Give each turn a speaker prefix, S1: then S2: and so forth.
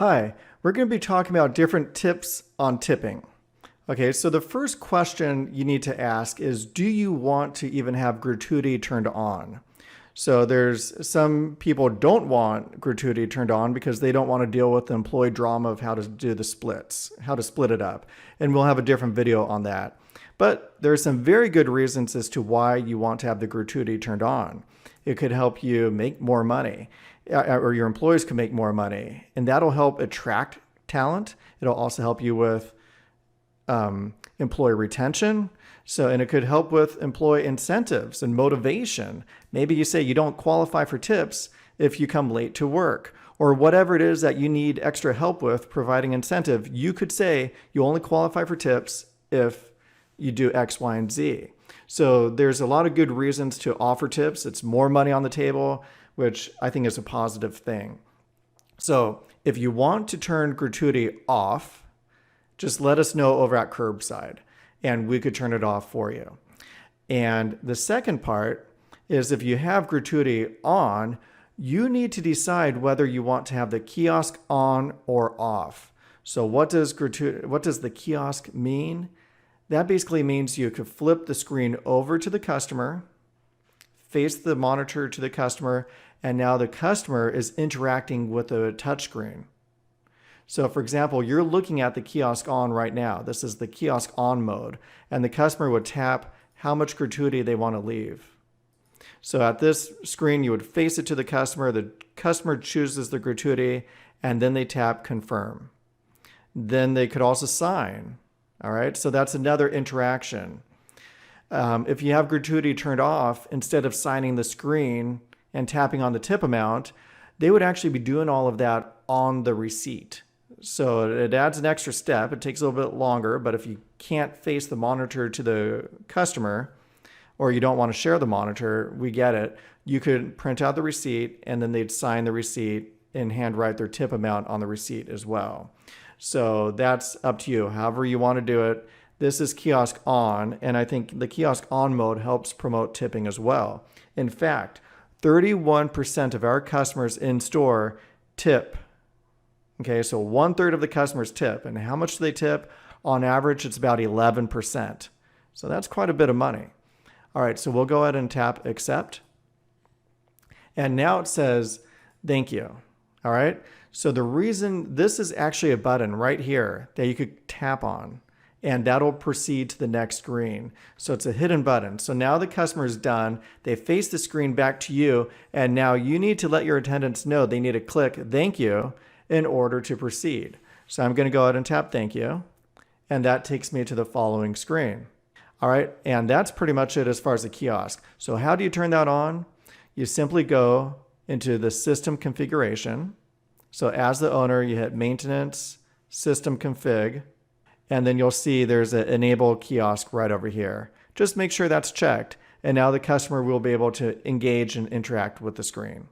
S1: Hi, we're going to be talking about different tips on tipping. Okay, so the first question you need to ask is, do you want to even have gratuity turned on? So there's some people don't want gratuity turned on because they don't want to deal with the employee drama of how to do the splits, how to split it up. And we'll have a different video on that. But there are some very good reasons as to why you want to have the gratuity turned on. It could help you make more money, or your employees can make more money, and that'll help attract talent. It'll also help you with employee retention. And it could help with employee incentives and motivation. Maybe you say you don't qualify for tips if you come late to work, or whatever it is that you need extra help with providing incentive. You could say you only qualify for tips if you do X, Y, and Z. So there's a lot of good reasons to offer tips. It's more money on the table, which I think is a positive thing. So if you want to turn gratuity off, just let us know over at Curbside, and we could turn it off for you. And the second part is, if you have gratuity on, you need to decide whether you want to have the kiosk on or off. So what does the kiosk mean? That basically means you could flip the screen over to the customer, face the monitor to the customer, and now the customer is interacting with the touchscreen. So for example, you're looking at the kiosk on right now. This is the kiosk on mode, and the customer would tap how much gratuity they want to leave. So at this screen, you would face it to the customer chooses the gratuity, and then they tap confirm. Then they could also sign. All right, so that's another interaction. If you have gratuity turned off, instead of signing the screen and tapping on the tip amount, they would actually be doing all of that on the receipt. So it adds an extra step. It takes a little bit longer, but if you can't face the monitor to the customer, or you don't want to share the monitor, we get it. You could print out the receipt, and then they'd sign the receipt and handwrite their tip amount on the receipt as well. So that's up to you, however you want to do it. This is kiosk on, and I think the kiosk on mode helps promote tipping as well. In fact, 31% of our customers in store tip. Okay, so 1/3 of the customers tip. And how much do they tip? On average, it's about 11%. So that's quite a bit of money. All right, so we'll go ahead and tap accept. And now it says, thank you. All right, so the reason this is actually a button right here that you could tap on, and that'll proceed to the next screen. So it's a hidden button. So now the customer is done. They face the screen back to you, and now you need to let your attendants know they need to click thank you in order to proceed. So I'm going to go ahead and tap thank you, and that takes me to the following screen. All right, and that's pretty much it as far as the kiosk. So how do you turn that on? You simply go into the system configuration. So as the owner, you hit maintenance, system config, and then you'll see there's an enable kiosk right over here. Just make sure that's checked, and now the customer will be able to engage and interact with the screen.